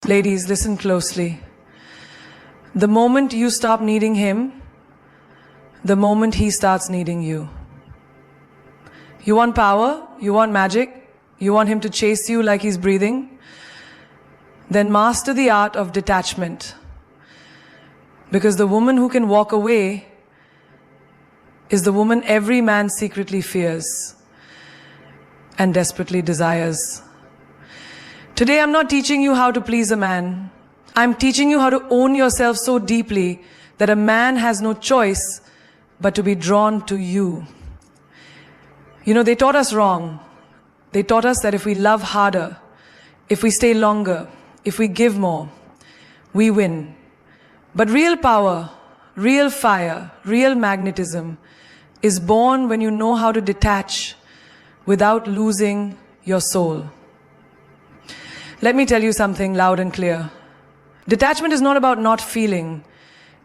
Ladies, listen closely. The moment you stop needing him, the moment he starts needing you. You want power? You want magic? You want him to chase you like he's breathing? Then master the art of detachment. Because the woman who can walk away is the woman every man secretly fears and desperately desires. Today I'm not teaching you how to please a man. I'm teaching you how to own yourself so deeply that a man has no choice but to be drawn to you. You know, they taught us wrong. They taught us that if we love harder, if we stay longer, if we give more, we win. But real power, real fire, real magnetism is born when you know how to detach without losing your soul. Let me tell you something loud and clear. Detachment is not about not feeling.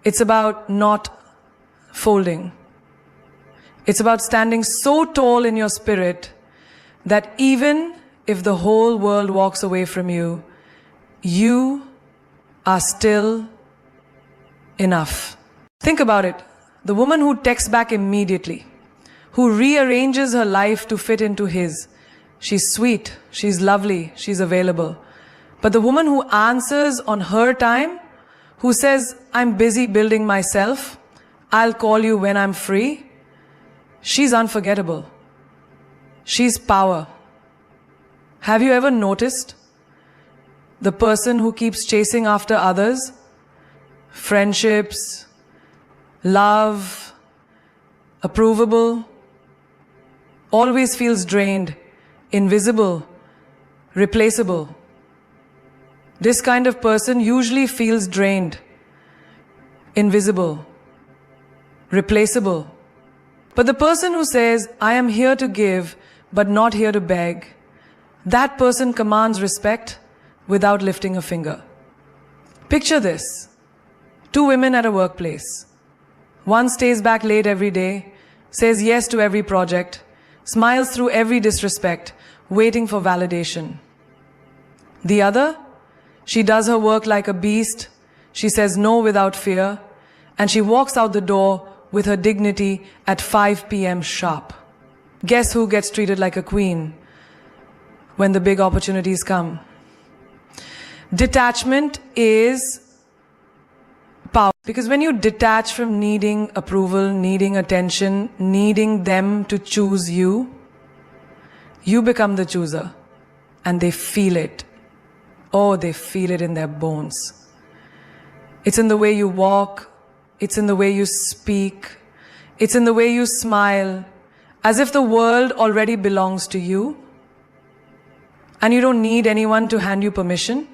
It's about not folding. It's about standing so tall in your spirit that even if the whole world walks away from you, you are still enough. Think about it. The woman who texts back immediately, who rearranges her life to fit into his, she's sweet, she's lovely, she's available. But the woman who answers on her time, who says, I'm busy building myself, I'll call you when I'm free, she's unforgettable. She's power. Have you ever noticed the person who keeps chasing after others, friendships, love, approvable, always feels drained, invisible, replaceable? This kind of person usually feels drained, invisible, replaceable. But the person who says, I am here to give, but not here to beg, that person commands respect without lifting a finger. Picture this. Two women at a workplace. One stays back late every day, says yes to every project, smiles through every disrespect, waiting for validation. The other, she does her work like a beast, she says no without fear, and she walks out the door with her dignity at 5 p.m. sharp. Guess who gets treated like a queen when the big opportunities come? Detachment is power. Because when you detach from needing approval, needing attention, needing them to choose you, you become the chooser. And they feel it. Oh, they feel it in their bones. It's in the way you walk. It's in the way you speak. It's in the way you smile, as if the world already belongs to you. And you don't need anyone to hand you permission.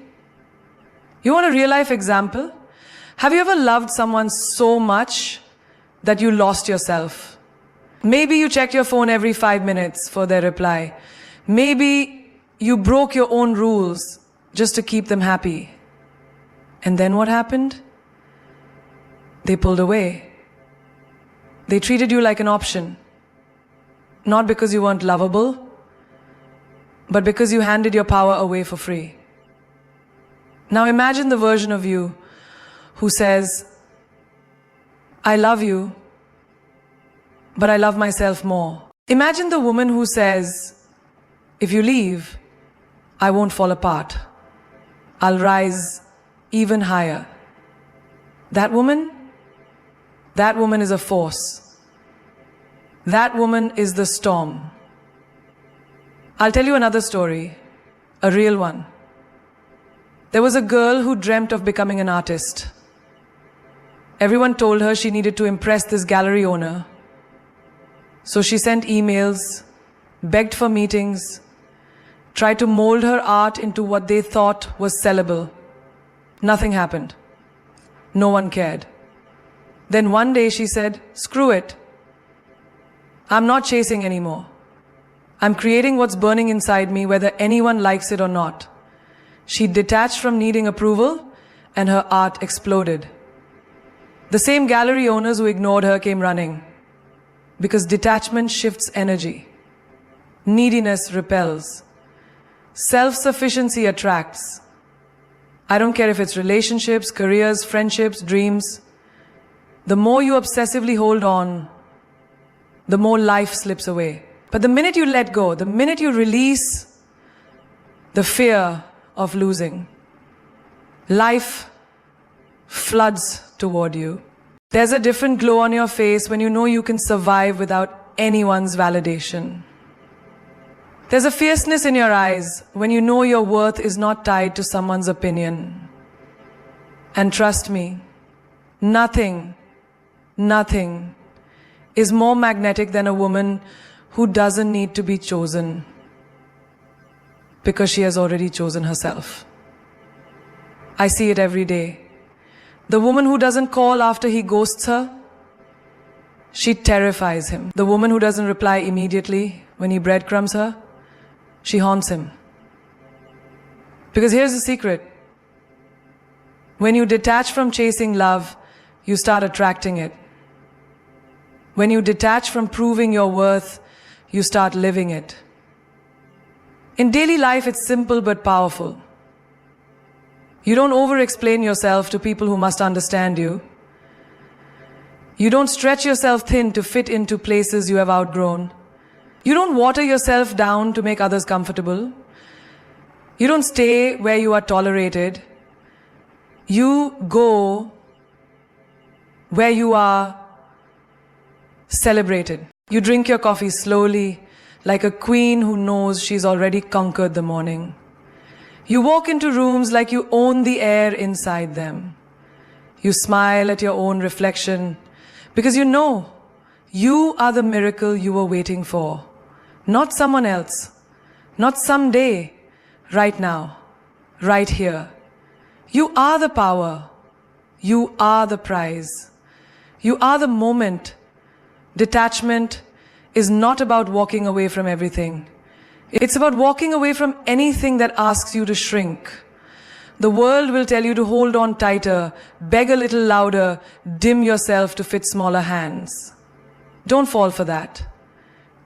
You want a real-life example? Have you ever loved someone so much that you lost yourself? Maybe you checked your phone every 5 minutes for their reply. Maybe you broke your own rules just to keep them happy. And then what happened? They pulled away. They treated you like an option. Not because you weren't lovable, but because you handed your power away for free. Now imagine the version of you who says, I love you, but I love myself more. Imagine the woman who says, if you leave, I won't fall apart. I'll rise even higher. That woman is a force. That woman is the storm. I'll tell you another story, a real one. There was a girl who dreamt of becoming an artist. Everyone told her she needed to impress this gallery owner. So she sent emails, begged for meetings, tried to mold her art into what they thought was sellable. Nothing happened. No one cared. Then one day she said, screw it. I'm not chasing anymore. I'm creating what's burning inside me, whether anyone likes it or not. She detached from needing approval, and her art exploded. The same gallery owners who ignored her came running. Because detachment shifts energy. Neediness repels. Self-sufficiency attracts. I don't care if it's relationships, careers, friendships, dreams. The more you obsessively hold on, the more life slips away. But the minute you let go, the minute you release the fear of losing, life floods toward you. There's a different glow on your face when you know you can survive without anyone's validation. There's a fierceness in your eyes when you know your worth is not tied to someone's opinion. And trust me, nothing is more magnetic than a woman who doesn't need to be chosen because she has already chosen herself. I see it every day. The woman who doesn't call after he ghosts her, she terrifies him. The woman who doesn't reply immediately when he breadcrumbs her, she haunts him. Because here's the secret. When you detach from chasing love, you start attracting it. When you detach from proving your worth, you start living it. In daily life, it's simple but powerful. You don't over-explain yourself to people who must understand you. You don't stretch yourself thin to fit into places you have outgrown. You don't water yourself down to make others comfortable. You don't stay where you are tolerated. You go where you are celebrated. You drink your coffee slowly, like a queen who knows she's already conquered the morning. You walk into rooms like you own the air inside them. You smile at your own reflection because you know you are the miracle you were waiting for. Not someone else, not someday, right now, right here. You are the power. You are the prize. You are the moment. Detachment is not about walking away from everything. It's about walking away from anything that asks you to shrink. The world will tell you to hold on tighter, beg a little louder, dim yourself to fit smaller hands. Don't fall for that.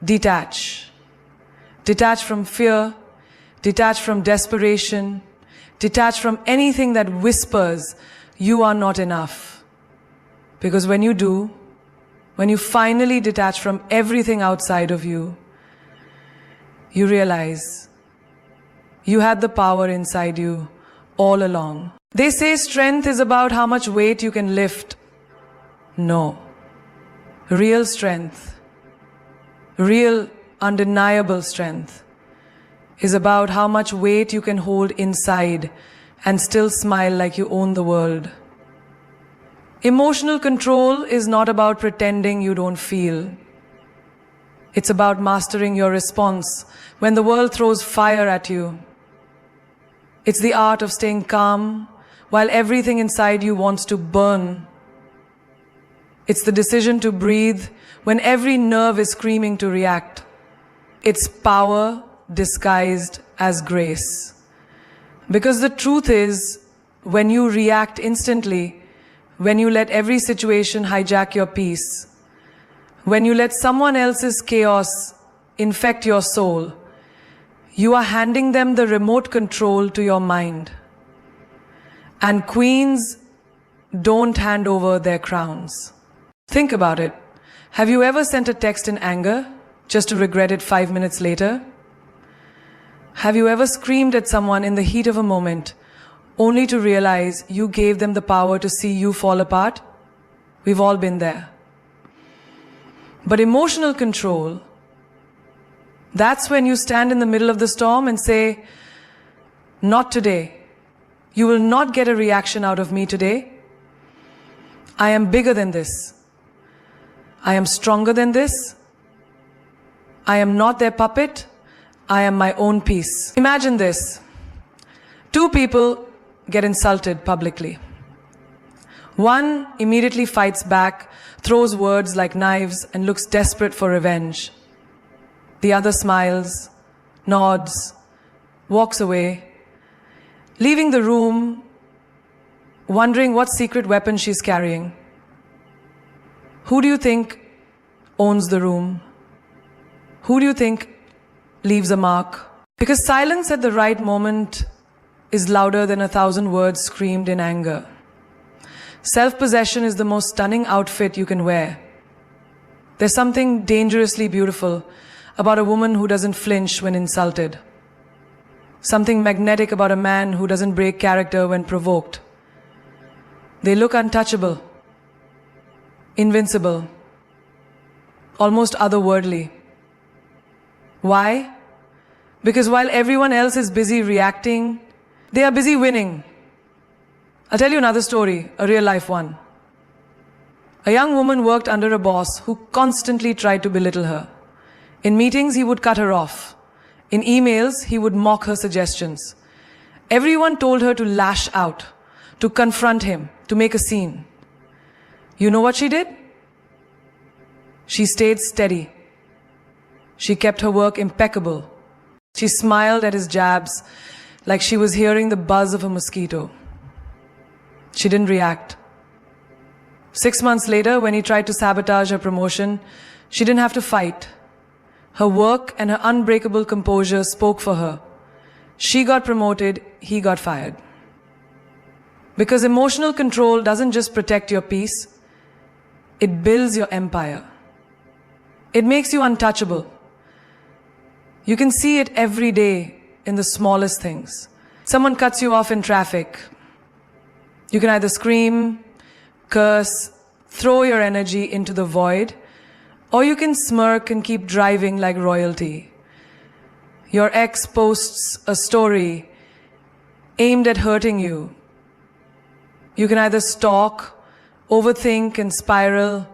Detach. Detach from fear. Detach from desperation. Detach from anything that whispers you are not enough. Because when you do, when you finally detach from everything outside of you, you realize you had the power inside you all along. They say strength is about how much weight you can lift. No. Real strength, real undeniable strength, is about how much weight you can hold inside and still smile like you own the world. Emotional control is not about pretending you don't feel. It's about mastering your response when the world throws fire at you. It's the art of staying calm while everything inside you wants to burn. It's the decision to breathe when every nerve is screaming to react. It's power disguised as grace. Because the truth is, when you react instantly, when you let every situation hijack your peace, when you let someone else's chaos infect your soul, you are handing them the remote control to your mind. And queens don't hand over their crowns. Think about it. Have you ever sent a text in anger just to regret it 5 minutes later? Have you ever screamed at someone in the heat of a moment only to realize you gave them the power to see you fall apart? We've all been there. But emotional control, that's when you stand in the middle of the storm and say, not today. You will not get a reaction out of me today. I am bigger than this. I am stronger than this. I am not their puppet. I am my own piece. Imagine this. 2 people get insulted publicly. One immediately fights back, throws words like knives, and looks desperate for revenge. The other smiles, nods, walks away, leaving the room, wondering what secret weapon she's carrying. Who do you think owns the room? Who do you think leaves a mark? Because silence at the right moment is louder than 1,000 words screamed in anger. Self-possession is the most stunning outfit you can wear. There's something dangerously beautiful about a woman who doesn't flinch when insulted. Something magnetic about a man who doesn't break character when provoked. They look untouchable, invincible, almost otherworldly. Why? Because while everyone else is busy reacting, they are busy winning. I'll tell you another story, a real life one. A young woman worked under a boss who constantly tried to belittle her. In meetings, he would cut her off. In emails, he would mock her suggestions. Everyone told her to lash out, to confront him, to make a scene. You know what she did? She stayed steady. She kept her work impeccable. She smiled at his jabs like she was hearing the buzz of a mosquito. She didn't react. 6 months later, when he tried to sabotage her promotion, she didn't have to fight. Her work and her unbreakable composure spoke for her. She got promoted, he got fired. Because emotional control doesn't just protect your peace, it builds your empire. It makes you untouchable. You can see it every day in the smallest things. Someone cuts you off in traffic. You can either scream, curse, throw your energy into the void, or you can smirk and keep driving like royalty. Your ex posts a story aimed at hurting you. You can either stalk, overthink and spiral,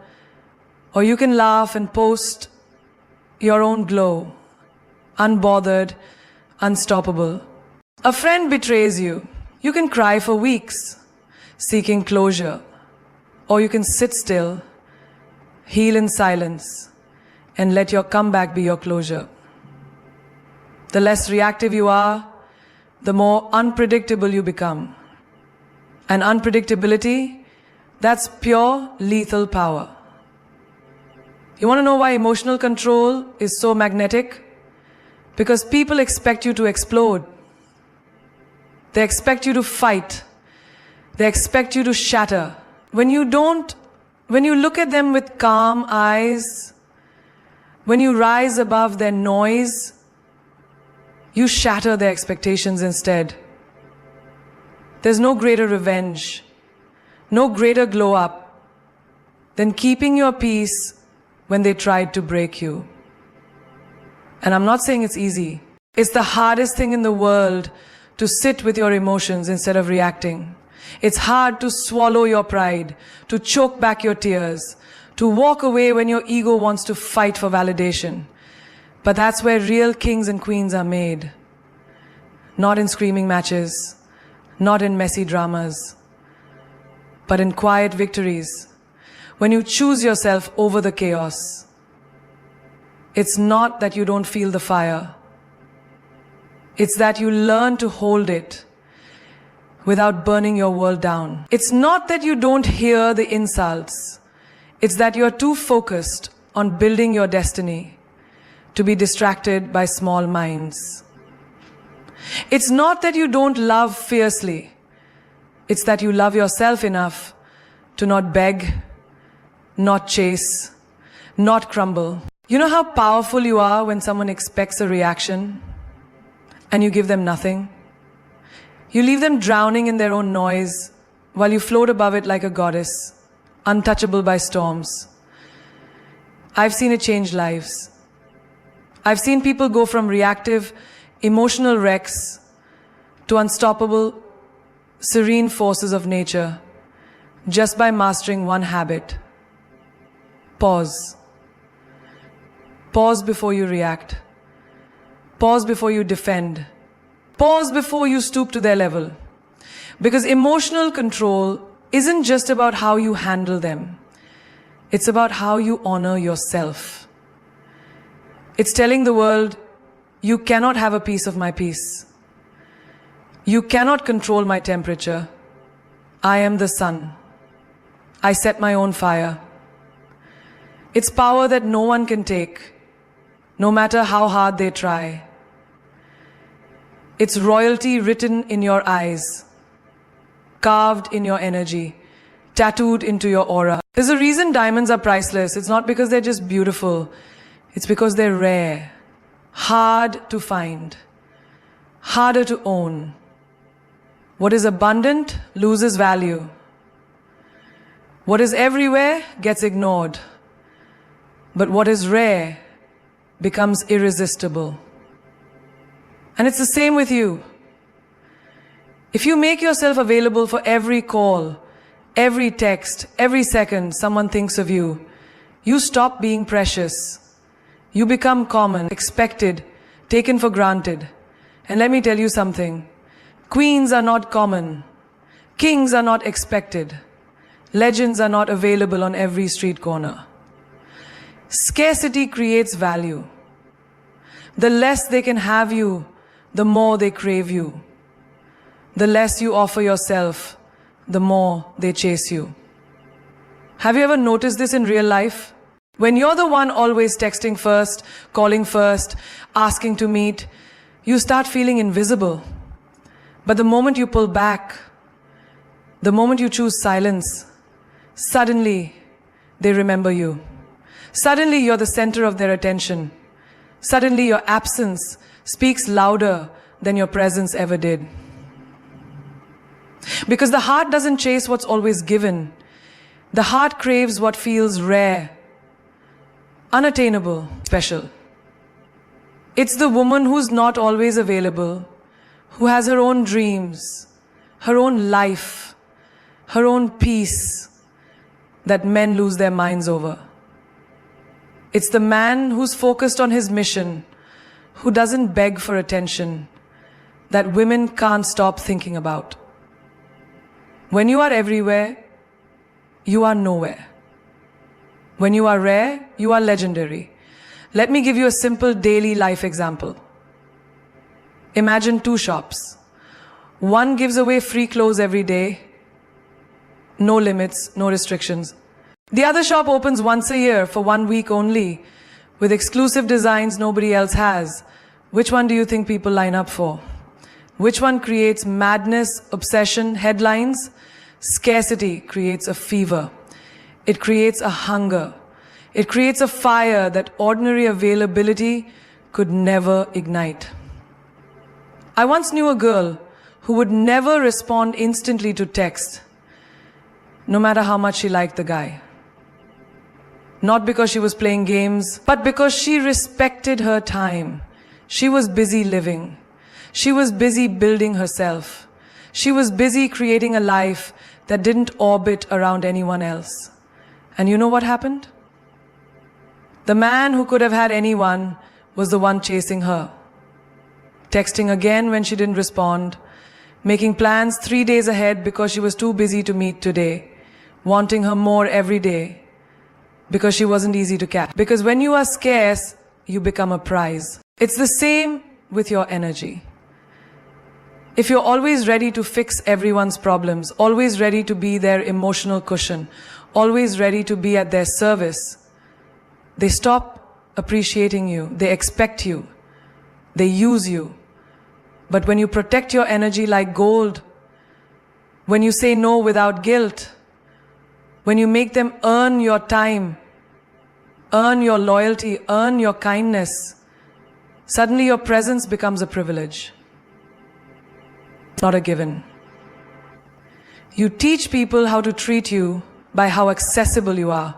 or you can laugh and post your own glow, unbothered, unstoppable. A friend betrays you. You can cry for weeks, seeking closure. Or you can sit still, heal in silence, and let your comeback be your closure. The less reactive you are, the more unpredictable you become. And unpredictability, that's pure lethal power. You want to know why emotional control is so magnetic? Because people expect you to explode. They expect you to fight. They expect you to shatter. When you look at them with calm eyes, when you rise above their noise, you shatter their expectations instead. There's no greater revenge, no greater glow up than keeping your peace when they tried to break you. And I'm not saying it's easy. It's the hardest thing in the world to sit with your emotions instead of reacting. It's hard to swallow your pride, to choke back your tears, to walk away when your ego wants to fight for validation. But that's where real kings and queens are made. Not in screaming matches, not in messy dramas, but in quiet victories. When you choose yourself over the chaos. It's not that you don't feel the fire. It's that you learn to hold it without burning your world down. It's not that you don't hear the insults. It's that you're too focused on building your destiny to be distracted by small minds. It's not that you don't love fiercely. It's that you love yourself enough to not beg, not chase, not crumble. You know how powerful you are when someone expects a reaction and you give them nothing? You leave them drowning in their own noise while you float above it like a goddess, untouchable by storms. I've seen it change lives. I've seen people go from reactive, emotional wrecks to unstoppable, serene forces of nature just by mastering one habit. Pause. Pause before you react. Pause before you defend. Pause before you stoop to their level. Because emotional control isn't just about how you handle them. It's about how you honor yourself. It's telling the world, you cannot have a piece of my peace. You cannot control my temperature. I am the sun. I set my own fire. It's power that no one can take, no matter how hard they try. It's royalty written in your eyes, carved in your energy, tattooed into your aura. There's a reason diamonds are priceless. It's not because they're just beautiful. It's because they're rare, hard to find, harder to own. What is abundant loses value. What is everywhere gets ignored. But what is rare becomes irresistible. And it's the same with you. If you make yourself available for every call, every text, every second someone thinks of you, you stop being precious. You become common, expected, taken for granted. And let me tell you something. Queens are not common. Kings are not expected. Legends are not available on every street corner. Scarcity creates value. The less they can have you, the more they crave you. The less you offer yourself, the more they chase you. Have you ever noticed this in real life? When you're the one always texting first, calling first, asking to meet, you start feeling invisible. But the moment you pull back, the moment you choose silence, suddenly they remember you. Suddenly you're the center of their attention. Suddenly your absence speaks louder than your presence ever did. Because the heart doesn't chase what's always given. The heart craves what feels rare, unattainable, special. It's the woman who's not always available, who has her own dreams, her own life, her own peace, that men lose their minds over. It's the man who's focused on his mission, who doesn't beg for attention, that women can't stop thinking about. When you are everywhere, you are nowhere. When you are rare, you are legendary. Let me give you a simple daily life example. Imagine two shops. One gives away free clothes every day, no limits, no restrictions. The other shop opens once a year for 1 week only, with exclusive designs nobody else has. Which one do you think people line up for? Which one creates madness, obsession, headlines? Scarcity creates a fever. It creates a hunger. It creates a fire that ordinary availability could never ignite. I once knew a girl who would never respond instantly to text, no matter how much she liked the guy. Not because she was playing games, but because she respected her time. She was busy living. She was busy building herself. She was busy creating a life that didn't orbit around anyone else. And you know what happened? The man who could have had anyone was the one chasing her. Texting again when she didn't respond, making plans 3 days ahead because she was too busy to meet today, wanting her more every day because she wasn't easy to catch. Because when you are scarce, you become a prize. It's the same with your energy. If you're always ready to fix everyone's problems, always ready to be their emotional cushion, always ready to be at their service, they stop appreciating you, they expect you, they use you. But when you protect your energy like gold, when you say no without guilt, when you make them earn your time, earn your loyalty, earn your kindness, suddenly your presence becomes a privilege, not a given. You teach people how to treat you by how accessible you are.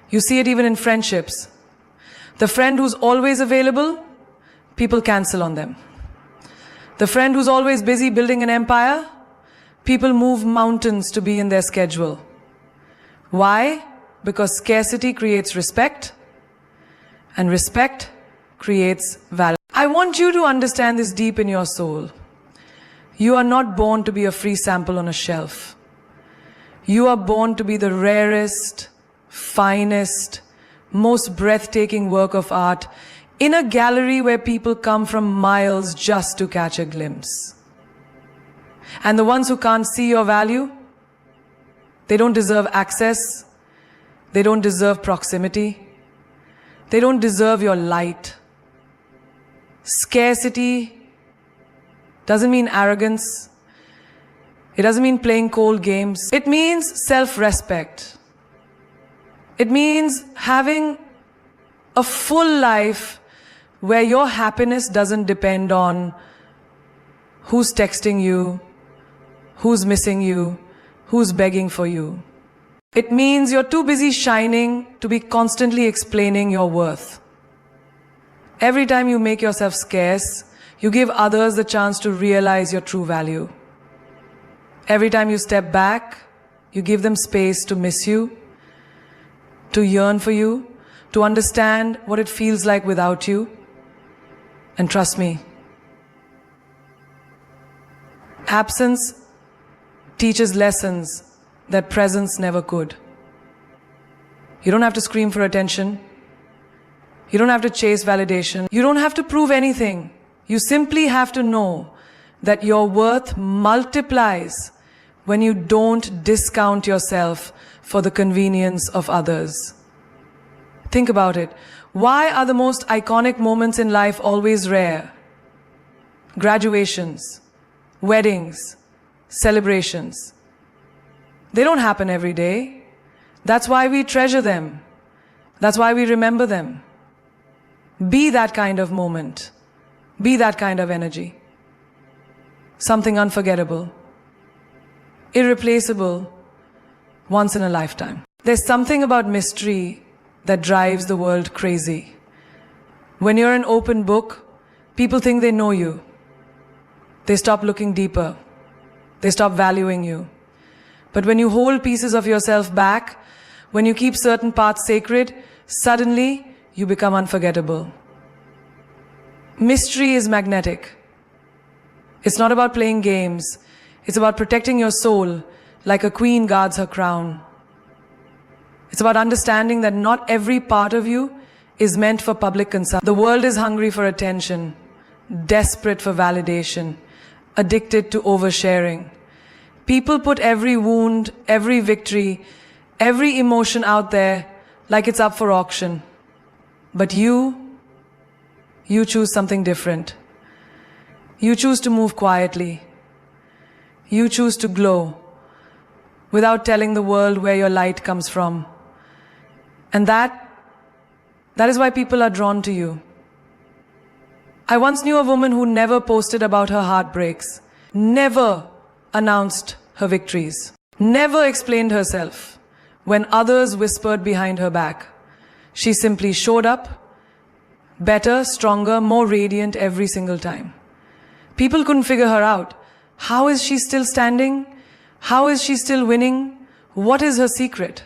You see it even in friendships. The friend who's always available, people cancel on them. The friend who's always busy building an empire, people move mountains to be in their schedule. Why? Because scarcity creates respect, and respect creates value. I want you to understand this deep in your soul. You are not born to be a free sample on a shelf. You are born to be the rarest, finest, most breathtaking work of art in a gallery where people come from miles just to catch a glimpse. And the ones who can't see your value, they don't deserve access. They don't deserve proximity. They don't deserve your light. Scarcity doesn't mean arrogance. It doesn't mean playing cold games. It means self-respect. It means having a full life where your happiness doesn't depend on who's texting you, who's missing you, who's begging for you. It means you're too busy shining to be constantly explaining your worth. Every time you make yourself scarce, you give others the chance to realize your true value. Every time you step back, you give them space to miss you, to yearn for you, to understand what it feels like without you. And trust me, absence teaches lessons that presence never could. You don't have to scream for attention. You don't have to chase validation. You don't have to prove anything. You simply have to know that your worth multiplies when you don't discount yourself for the convenience of others. Think about it. Why are the most iconic moments in life always rare? Graduations, weddings, celebrations. They don't happen every day. That's why we treasure them. That's why we remember them. Be that kind of moment. Be that kind of energy. Something unforgettable, irreplaceable, once in a lifetime. There's something about mystery that drives the world crazy. When you're an open book, people think they know you. They stop looking deeper. They stop valuing you. But when you hold pieces of yourself back, when you keep certain parts sacred, suddenly you become unforgettable. Mystery is magnetic. It's not about playing games. It's about protecting your soul like a queen guards her crown. It's about understanding that not every part of you is meant for public consumption. The world is hungry for attention, desperate for validation, addicted to oversharing. People put every wound, every victory, every emotion out there like it's up for auction. But you choose something different. You choose to move quietly. You choose to glow without telling the world where your light comes from. And that is why people are drawn to you. I once knew a woman who never posted about her heartbreaks, never announced her victories, never explained herself when others whispered behind her back. She simply showed up, better, stronger, more radiant every single time. People couldn't figure her out. How is she still standing? How is she still winning? What is her secret?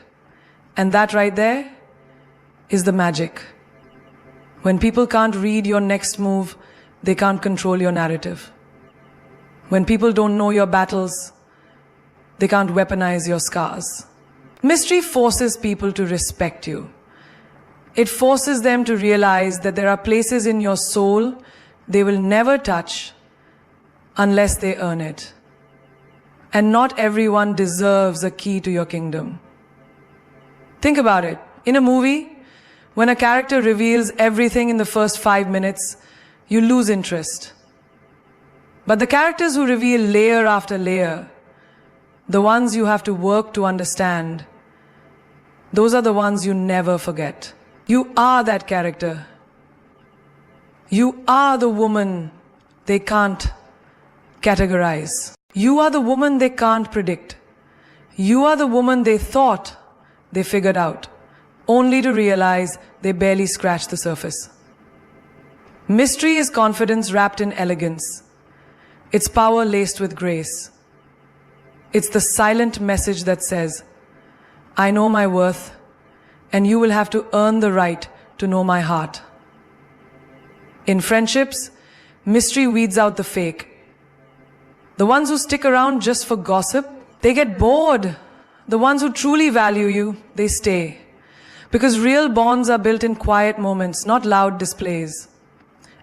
And that right there is the magic. When people can't read your next move, they can't control your narrative. When people don't know your battles, they can't weaponize your scars. Mystery forces people to respect you. It forces them to realize that there are places in your soul they will never touch unless they earn it. And not everyone deserves a key to your kingdom. Think about it. In a movie, when a character reveals everything in the first 5 minutes, you lose interest. But the characters who reveal layer after layer, the ones you have to work to understand, those are the ones you never forget. You are that character. You are the woman they can't categorize. You are the woman they can't predict. You are the woman they thought they figured out, only to realize they barely scratched the surface. Mystery is confidence wrapped in elegance. It's power laced with grace. It's the silent message that says, I know my worth, and you will have to earn the right to know my heart. In friendships, mystery weeds out the fake. The ones who stick around just for gossip, they get bored. The ones who truly value you, they stay. Because real bonds are built in quiet moments, not loud displays.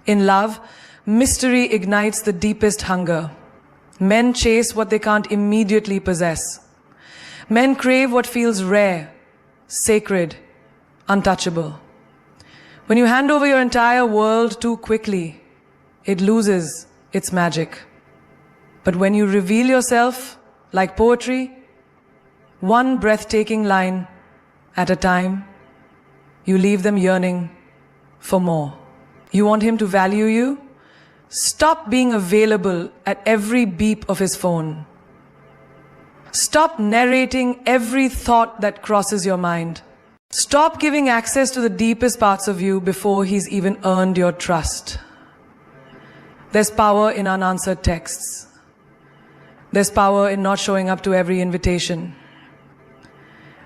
In love, mystery ignites the deepest hunger. Men chase what they can't immediately possess. Men crave what feels rare, sacred, untouchable. When you hand over your entire world too quickly, it loses its magic. But when you reveal yourself like poetry, one breathtaking line at a time, you leave them yearning for more. You want him to value you? Stop being available at every beep of his phone. Stop narrating every thought that crosses your mind. Stop giving access to the deepest parts of you before he's even earned your trust. There's power in unanswered texts. There's power in not showing up to every invitation.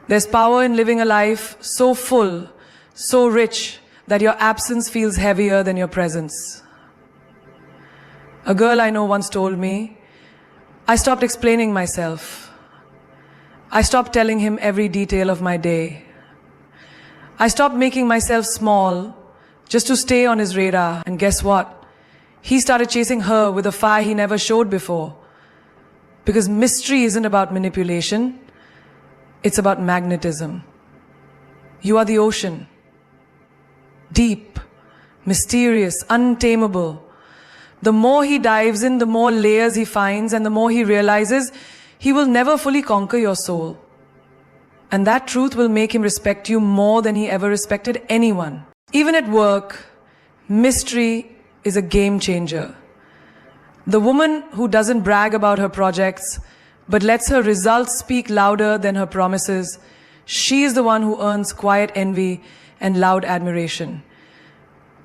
There's power in living a life so full, so rich, that your absence feels heavier than your presence. A girl I know once told me, I stopped explaining myself. I stopped telling him every detail of my day. I stopped making myself small just to stay on his radar. And guess what? He started chasing her with a fire he never showed before. Because mystery isn't about manipulation. It's about magnetism. You are the ocean. Deep, mysterious, untamable. The more he dives in, the more layers he finds, and the more he realizes he will never fully conquer your soul. And that truth will make him respect you more than he ever respected anyone. Even at work, mystery is a game changer. The woman who doesn't brag about her projects, but lets her results speak louder than her promises, she is the one who earns quiet envy and loud admiration.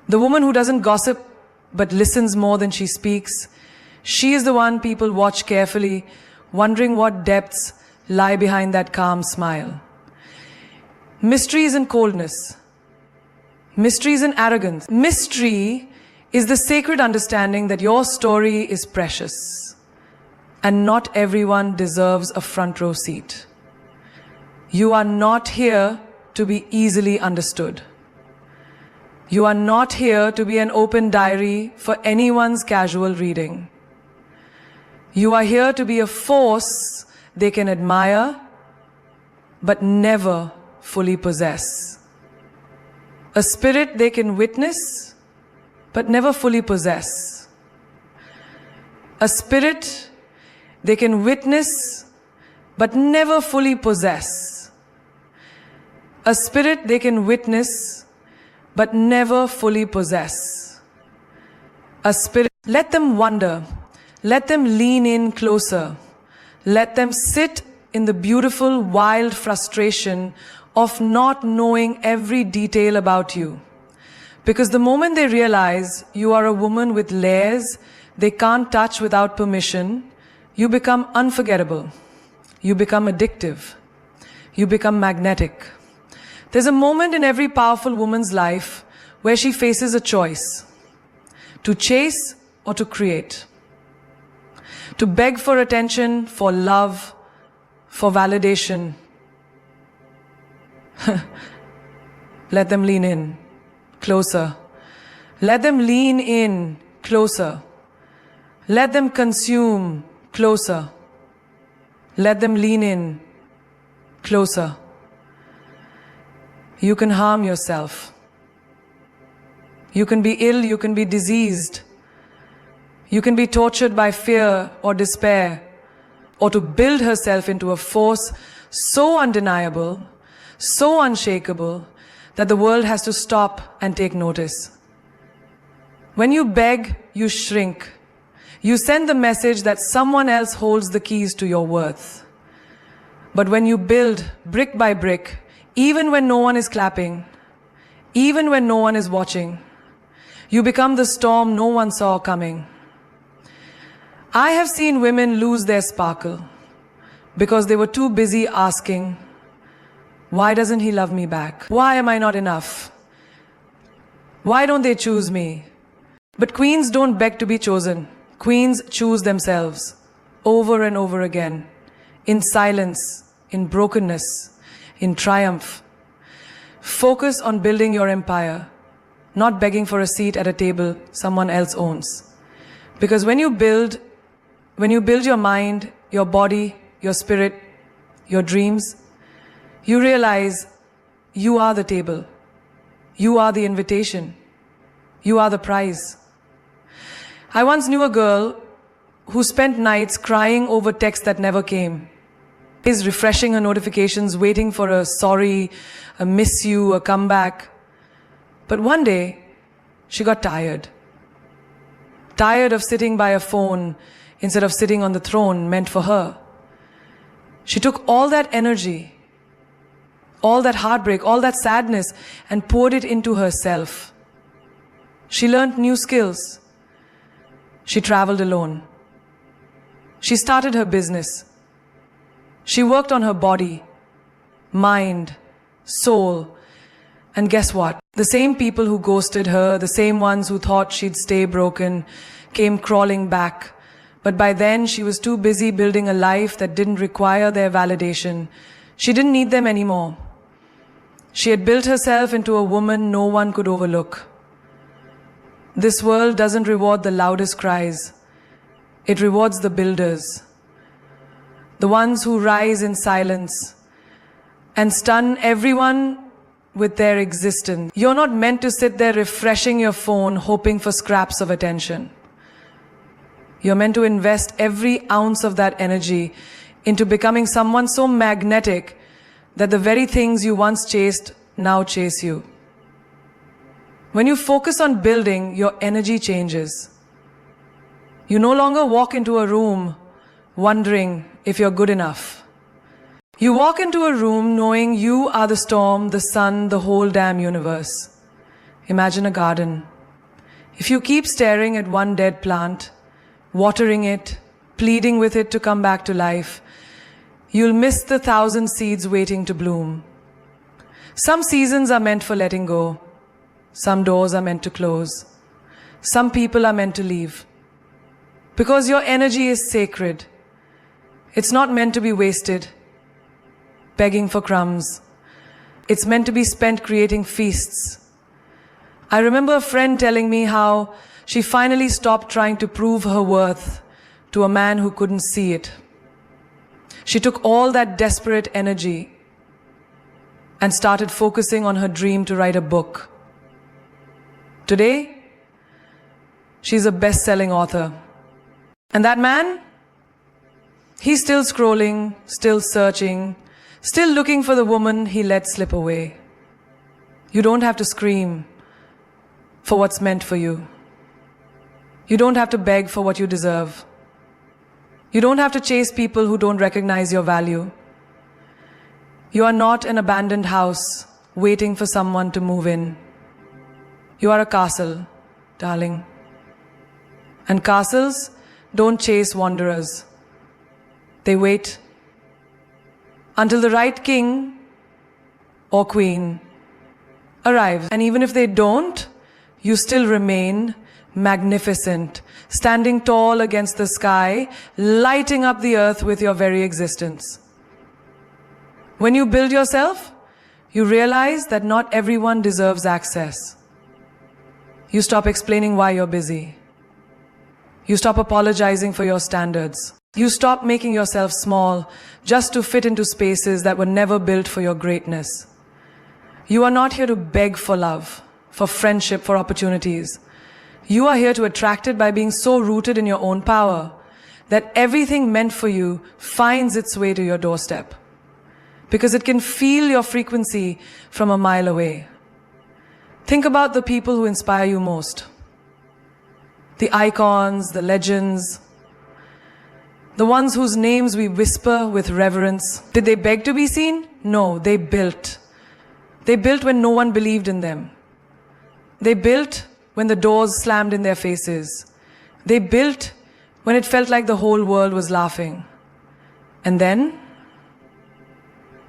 The woman who doesn't gossip but listens more than she speaks, she is the one people watch carefully, wondering what depths lie behind that calm smile. Mystery isn't coldness. Mystery isn't arrogance. Mystery is the sacred understanding that your story is precious and not everyone deserves a front row seat. You are not here to be easily understood. You are not here to be an open diary for anyone's casual reading. You are here to be a force they can admire, but never fully possess. A spirit they can witness, but never fully possess. A spirit they can witness, but never fully possess. A spirit they can witness, but never fully possess. A spirit, let them wonder, let them lean in closer, let them sit in the beautiful, wild frustration of not knowing every detail about you. Because the moment they realize you are a woman with layers they can't touch without permission, you become unforgettable. You become addictive. You become magnetic. There's a moment in every powerful woman's life where she faces a choice: to chase or to create. To beg for attention, for love, for validation. Let them lean in, closer. Let them lean in, closer. Let them consume, closer. Let them lean in, closer. You can harm yourself. You can be ill, you can be diseased. You can be tortured by fear or despair, or to build herself into a force so undeniable, so unshakable, that the world has to stop and take notice. When you beg, you shrink. You send the message that someone else holds the keys to your worth. But when you build brick by brick, even when no one is clapping, even when no one is watching, you become the storm no one saw coming. I have seen women lose their sparkle because they were too busy asking, why doesn't he love me back? Why am I not enough? Why don't they choose me? But queens don't beg to be chosen. Queens choose themselves over and over again, in silence, in brokenness, in triumph. Focus on building your empire, not begging for a seat at a table someone else owns. Because when you build your mind, your body, your spirit, your dreams, you realize you are the table. You are the invitation. You are the prize. I once knew a girl who spent nights crying over texts that never came, is refreshing her notifications, waiting for a sorry, a miss you, a comeback. But one day, she got tired. Tired of sitting by a phone instead of sitting on the throne meant for her. She took all that energy, all that heartbreak, all that sadness, and poured it into herself. She learned new skills. She traveled alone. She started her business. She worked on her body, mind, soul. And guess what? The same people who ghosted her, the same ones who thought she'd stay broken, came crawling back. But by then, she was too busy building a life that didn't require their validation. She didn't need them anymore. She had built herself into a woman no one could overlook. This world doesn't reward the loudest cries. It rewards the builders, the ones who rise in silence and stun everyone with their existence. You're not meant to sit there refreshing your phone, hoping for scraps of attention. You're meant to invest every ounce of that energy into becoming someone so magnetic that the very things you once chased now chase you. When you focus on building, your energy changes. You no longer walk into a room wondering if you're good enough. You walk into a room knowing you are the storm, the sun, the whole damn universe. Imagine a garden. If you keep staring at one dead plant, watering it, pleading with it to come back to life, you'll miss the 1,000 seeds waiting to bloom. Some seasons are meant for letting go. Some doors are meant to close. Some people are meant to leave. Because your energy is sacred. It's not meant to be wasted, begging for crumbs. It's meant to be spent creating feasts. I remember a friend telling me how she finally stopped trying to prove her worth to a man who couldn't see it. She took all that desperate energy and started focusing on her dream to write a book. Today, she's a best-selling author. And that man? He's still scrolling, still searching, still looking for the woman he let slip away. You don't have to scream for what's meant for you. You don't have to beg for what you deserve. You don't have to chase people who don't recognize your value. You are not an abandoned house waiting for someone to move in. You are a castle, darling. And castles don't chase wanderers. They wait until the right king or queen arrives. And even if they don't, you still remain magnificent, standing tall against the sky, lighting up the earth with your very existence. When you build yourself, you realize that not everyone deserves access. You stop explaining why you're busy. You stop apologizing for your standards. You stop making yourself small just to fit into spaces that were never built for your greatness. You are not here to beg for love, for friendship, for opportunities. You are here to attract it by being so rooted in your own power that everything meant for you finds its way to your doorstep. Because it can feel your frequency from a mile away. Think about the people who inspire you most. The icons, the legends, the ones whose names we whisper with reverence. Did they beg to be seen? No, they built. They built when no one believed in them. They built when the doors slammed in their faces. They built when it felt like the whole world was laughing. And then,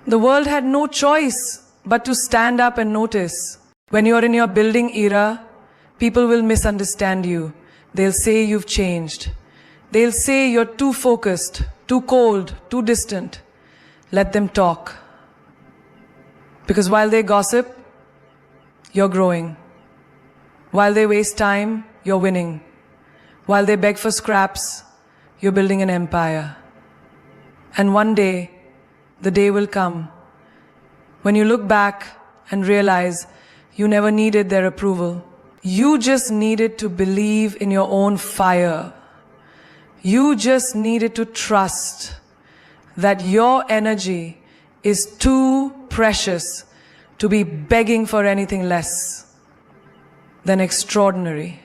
the world had no choice but to stand up and notice. When you're in your building era, people will misunderstand you. They'll say you've changed. They'll say you're too focused, too cold, too distant. Let them talk. Because while they gossip, you're growing. While they waste time, you're winning. While they beg for scraps, you're building an empire. And one day, the day will come when you look back and realize you never needed their approval. You just needed to believe in your own fire. You just needed to trust that your energy is too precious to be begging for anything less than extraordinary.